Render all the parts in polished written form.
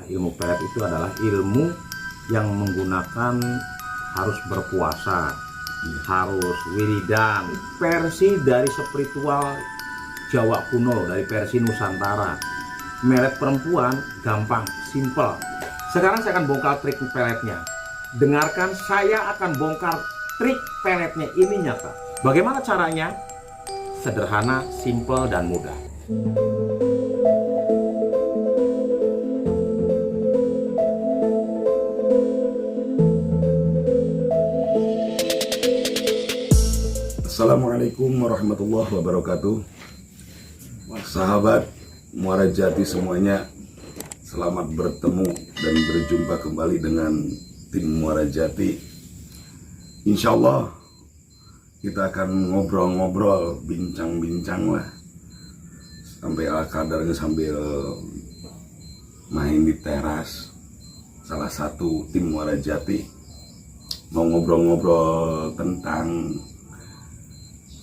ilmu pelet itu adalah ilmu yang menggunakan harus berpuasa, harus wiridan, versi dari spiritual Jawa kuno, dari versi Nusantara. Melet perempuan gampang, simple. Sekarang saya akan bongkar trik peletnya. Dengarkan, saya akan bongkar trik peletnya. Ini nyata. Bagaimana caranya? Sederhana, simple, dan mudah. Assalamualaikum warahmatullahi wabarakatuh. Sahabat Muara Jati semuanya, selamat bertemu dan berjumpa kembali dengan tim Muara Jati. Insya Allah kita akan ngobrol-ngobrol, bincang-bincang lah, sampai ala kadarnya sambil main di teras salah satu tim Muara Jati. Mau ngobrol-ngobrol tentang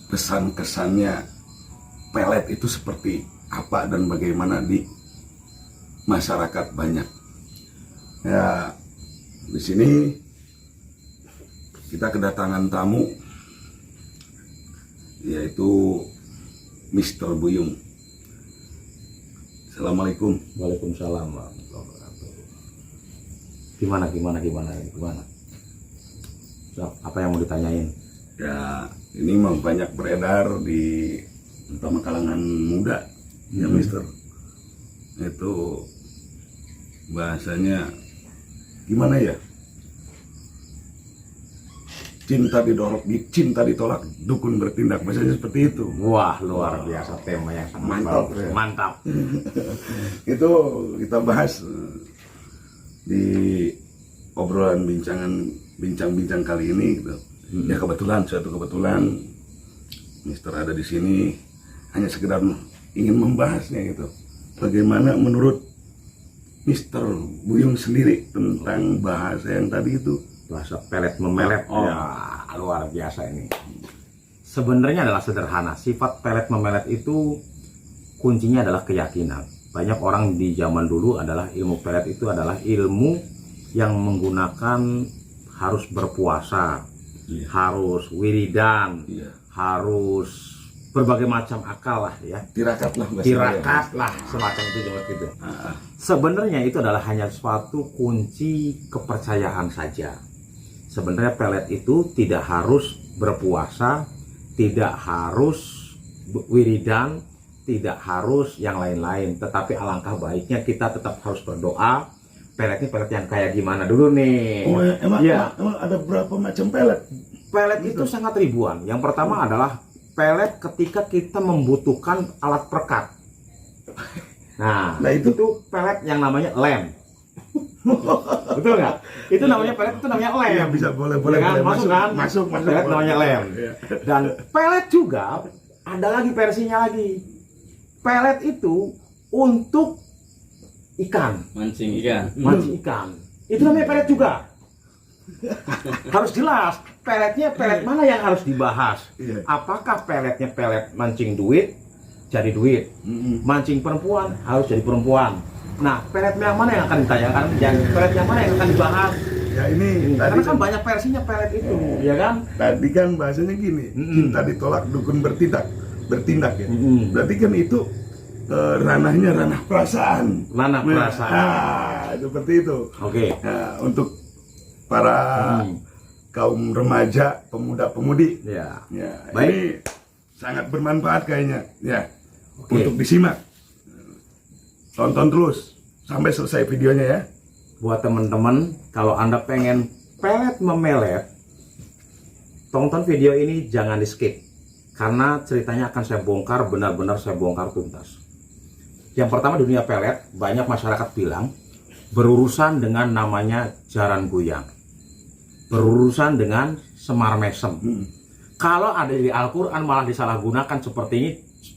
kesan-kesannya pelet itu seperti apa dan bagaimana di masyarakat banyak. Ya, di sini kita kedatangan tamu, yaitu Mr. Buyung. Assalamualaikum. Waalaikumsalam warahmatullahi wabarakatuh. Gimana? So, apa yang mau ditanyain? Ya, ini mah banyak beredar di terutama kalangan muda, ya Mister. Itu bahasanya gimana ya? Cinta ditolak, dukun bertindak, bahasanya seperti itu. Wah, luar biasa, tema yang sangat Mantap. bagus. Mantap. Itu kita bahas di obrolan bincang-bincang kali ini gitu. Ya suatu kebetulan Mister ada di sini, hanya sekedar ingin membahasnya gitu. Bagaimana menurut Mister Buyung sendiri tentang bahasa yang tadi itu? Bahasa pelet memelet. Oh. Ya, luar biasa ini. Sebenarnya adalah sederhana. Sifat pelet memelet itu kuncinya adalah keyakinan. Banyak orang di zaman dulu adalah ilmu pelet itu adalah ilmu yang menggunakan harus berpuasa, harus wiridan, harus berbagai macam akal lah ya. Tirakat lah semacam itu seperti itu. Sebenarnya itu adalah hanya suatu kunci kepercayaan saja. Sebenarnya pelet itu tidak harus berpuasa, tidak harus wiridan, tidak harus yang lain-lain. Tetapi alangkah baiknya kita tetap harus berdoa. Peletnya pelet yang kayak gimana dulu nih? Oh, emang ada berapa macam pelet? Pelet itu sangat ribuan. Yang pertama adalah pelet ketika kita membutuhkan alat perekat. Nah itu pelet yang namanya lem. Betul nggak? Itu namanya pelet, itu namanya lem. Iya, bisa boleh kan? Masuk pelet boleh. namanya lem. Iya. Dan pelet juga ada lagi versinya lagi. Pelet itu untuk ikan, mancing ikan. Itu namanya pelet juga. Harus jelas peletnya pelet mana yang harus dibahas. Apakah peletnya pelet mancing duit jadi duit, mancing perempuan harus jadi perempuan. Nah, pelet yang mana yang akan ditanyakan dan pelet yang mana yang akan dibahas? Ya ini karena kan banyak versinya pelet itu, ya kan? Tadi kan bahasanya gini, cinta ditolak, dukun bertindak ya. Berarti kan itu ranahnya ranah perasaan. Seperti itu. Oke. Nah, untuk para kaum remaja, pemuda-pemudi, Baik. ini sangat bermanfaat kayaknya, ya. Untuk disimak, tonton terus sampai selesai videonya ya. Buat teman-teman, kalau Anda pengen pelet memelet, tonton video ini jangan di skip, karena ceritanya akan saya bongkar, benar-benar saya bongkar tuntas. Yang pertama, dunia pelet, banyak masyarakat bilang berurusan dengan namanya jaran goyang, berurusan dengan semar mesem. Kalau ada di Al-Quran malah disalahgunakan seperti ini.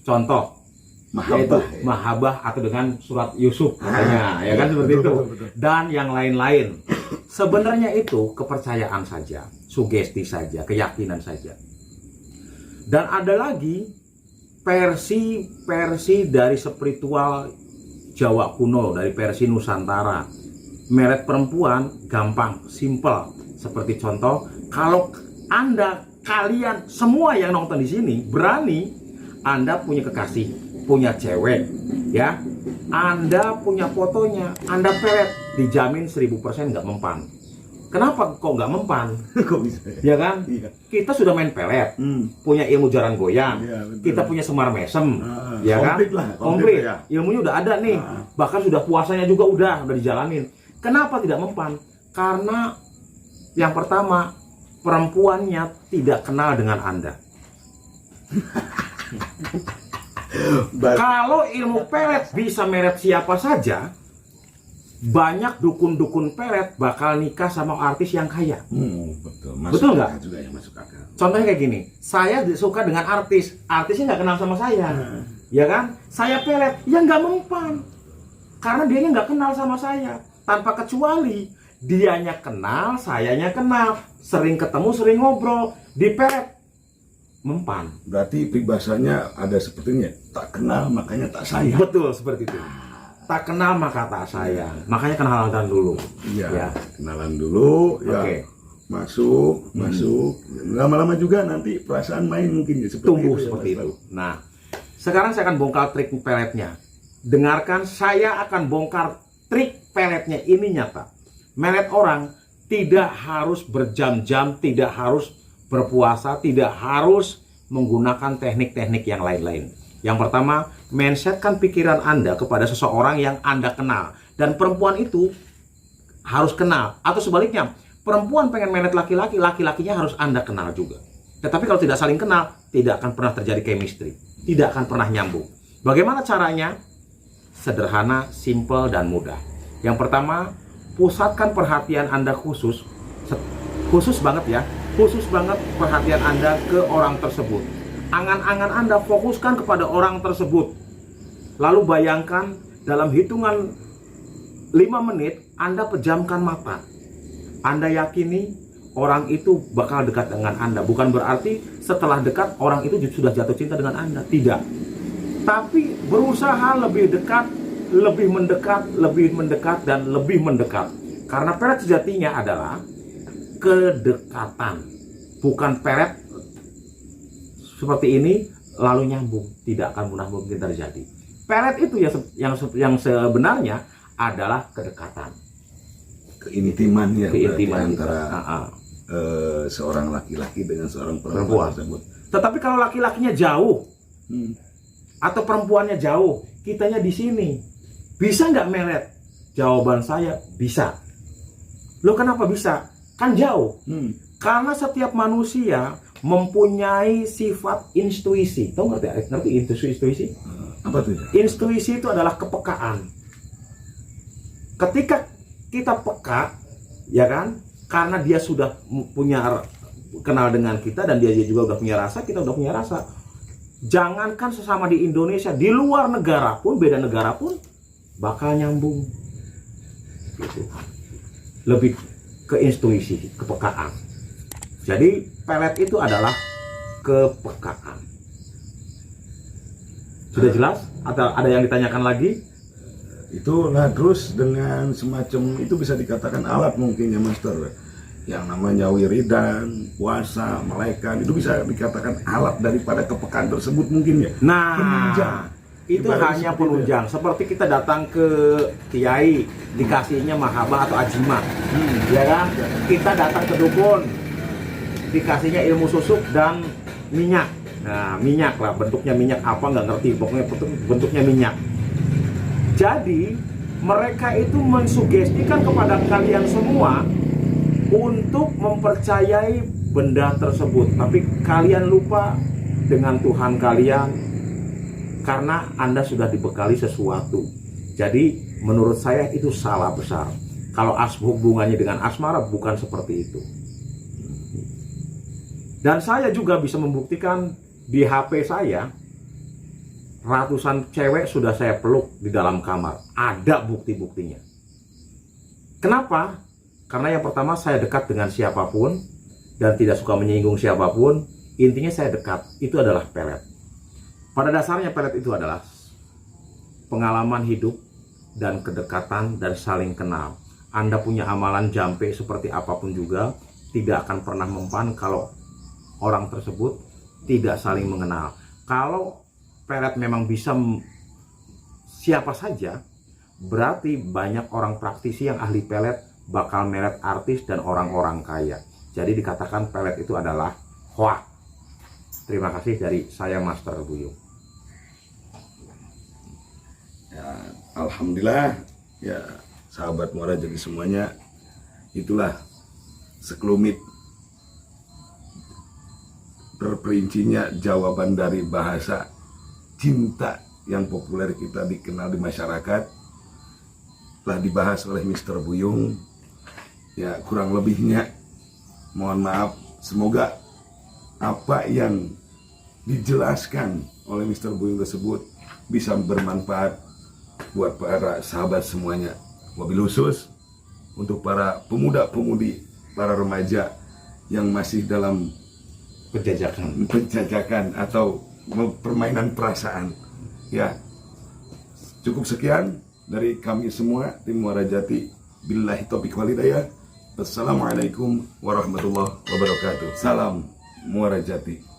Contoh, yaitu Mahabah atau dengan surat Yusuf katanya, ya kan seperti itu. Dan yang lain-lain. Sebenarnya itu kepercayaan saja, sugesti saja, keyakinan saja. Dan ada lagi versi dari spiritual Jawa kuno, dari versi Nusantara. Melet perempuan gampang, simple. Seperti contoh, kalau kalian semua yang nonton di sini berani, Anda punya kekasih, punya cewek, ya, Anda punya fotonya, Anda pelet, dijamin 1000% nggak mempan. Kenapa kok nggak mempan? Kok bisa? Ya kan? Iya. Kita sudah main pelet, punya ilmu jaran goyang, Iya, betul. kita punya semar mesem, ya kan? Komplit lah, Komplit. ya. Ilmunya udah ada nih, bahkan sudah puasanya juga udah dijalanin. Kenapa tidak mempan? Karena yang pertama, perempuannya tidak kenal dengan Anda. Kalau ilmu pelet bisa meret siapa saja, banyak dukun-dukun pelet bakal nikah sama artis yang kaya. Betul. Betul nggak? Akal juga ya, masuk akal. Contohnya kayak gini, saya suka dengan artisnya nggak kenal sama saya, ya kan? Saya pelet, ya nggak mempan, karena dianya nggak kenal sama saya. Tanpa kecuali dianya kenal, sayanya kenal, sering ketemu, sering ngobrol, di pelet mempan. Berarti peribahasanya ada sepertinya, tak kenal makanya tak sayang. Betul seperti itu. Tak kenal maka tak sayang. Makanya kenalan dulu. Iya, Ya. kenalan dulu, ya. Oke. Masuk. Lama-lama juga nanti perasaan main mungkin ya, Tumbuh ya, seperti Mas. itu. Nah, sekarang saya akan bongkar trik peletnya. Dengarkan, saya akan bongkar trik peletnya. Ini nyata. Melet orang tidak harus berjam-jam, tidak harus berpuasa, tidak harus menggunakan teknik-teknik yang lain-lain. Yang pertama, mindsetkan pikiran Anda kepada seseorang yang Anda kenal. Dan perempuan itu harus kenal. Atau sebaliknya, perempuan pengen melet laki-laki, laki-lakinya harus Anda kenal juga. Tetapi kalau tidak saling kenal, tidak akan pernah terjadi chemistry. Tidak akan pernah nyambung. Bagaimana caranya? Sederhana, simple, dan mudah. Yang pertama, pusatkan perhatian Anda khusus banget ya. Khusus banget perhatian Anda ke orang tersebut. Angan-angan Anda fokuskan kepada orang tersebut. Lalu bayangkan dalam hitungan 5 menit Anda pejamkan mata. Anda yakini orang itu bakal dekat dengan Anda. Bukan berarti setelah dekat orang itu sudah jatuh cinta dengan Anda. Tidak. Tapi berusaha lebih dekat, lebih mendekat, dan lebih mendekat. Karena pelet sejatinya adalah kedekatan. Bukan pelet seperti ini lalu nyambung, tidak akan mungkin terjadi. Pelet itu yang sebenarnya adalah kedekatan, Keintiman ya, keintiman antara kita. seorang laki-laki dengan seorang perempuan tersebut. Tetapi kalau laki-lakinya jauh atau perempuannya jauh, kitanya di sini, bisa nggak melet? Jawaban saya bisa. Loh, kenapa bisa? Kan jauh. Karena setiap manusia mempunyai sifat intuisi. Tahu ngerti intuisi? Apa tuh? Intuisi itu adalah kepekaan. Ketika kita peka, ya kan? Karena dia sudah punya kenal dengan kita dan dia juga udah punya rasa, kita udah punya rasa. Jangankan sesama di Indonesia, di luar negara pun, beda negara pun bakal nyambung. Gitu. Lebih ke intuisi, kepekaan. Jadi pelet itu adalah kepekaan. Sudah jelas? Atau ada yang ditanyakan lagi? Itu terus dengan semacam itu bisa dikatakan alat mungkin ya, Master. Yang namanya wiridan, puasa, malaikat, itu bisa dikatakan alat daripada kepekaan tersebut mungkin ya. Nah, penunjang. itu Ibarat hanya seperti penunjang. Seperti kita datang ke kiai, dikasihnya mahabah atau ajima, ya kan? Kita datang ke dukun, dikasihnya ilmu susuk dan minyak. Nah, minyak lah, bentuknya minyak apa nggak ngerti, pokoknya bentuknya minyak. Jadi mereka itu mensugestikan kepada kalian semua untuk mempercayai benda tersebut, tapi kalian lupa dengan Tuhan kalian karena Anda sudah dibekali sesuatu. Jadi menurut saya itu salah besar. Kalau hubungannya dengan asmara bukan seperti itu. Dan saya juga bisa membuktikan di HP saya, ratusan cewek sudah saya peluk di dalam kamar. Ada bukti-buktinya. Kenapa? Karena yang pertama, saya dekat dengan siapapun dan tidak suka menyinggung siapapun. Intinya saya dekat. Itu adalah pelet. Pada dasarnya pelet itu adalah pengalaman hidup, dan kedekatan dan saling kenal. Anda punya amalan jampe seperti apapun juga, tidak akan pernah mempan kalau orang tersebut tidak saling mengenal. Kalau pelet memang bisa siapa saja, berarti banyak orang praktisi yang ahli pelet bakal melet artis dan orang-orang kaya. Jadi dikatakan pelet itu adalah hoax. Terima kasih dari saya, Master Buyung. Ya, alhamdulillah ya sahabat Muara Jati semuanya, itulah sekelumit terperincinya jawaban dari bahasa cinta yang populer kita dikenal di masyarakat, telah dibahas oleh Mr. Buyung. Ya, kurang lebihnya mohon maaf, semoga apa yang dijelaskan oleh Mr. Buyung tersebut bisa bermanfaat buat para sahabat semuanya. Wabil khusus untuk para pemuda-pemudi, para remaja yang masih dalam penjajakan atau permainan perasaan. Ya, cukup sekian dari kami semua tim Muara Jati. Billahi taufiq wal hidayah. Assalamualaikum warahmatullahi wabarakatuh. Salam Muara Jati.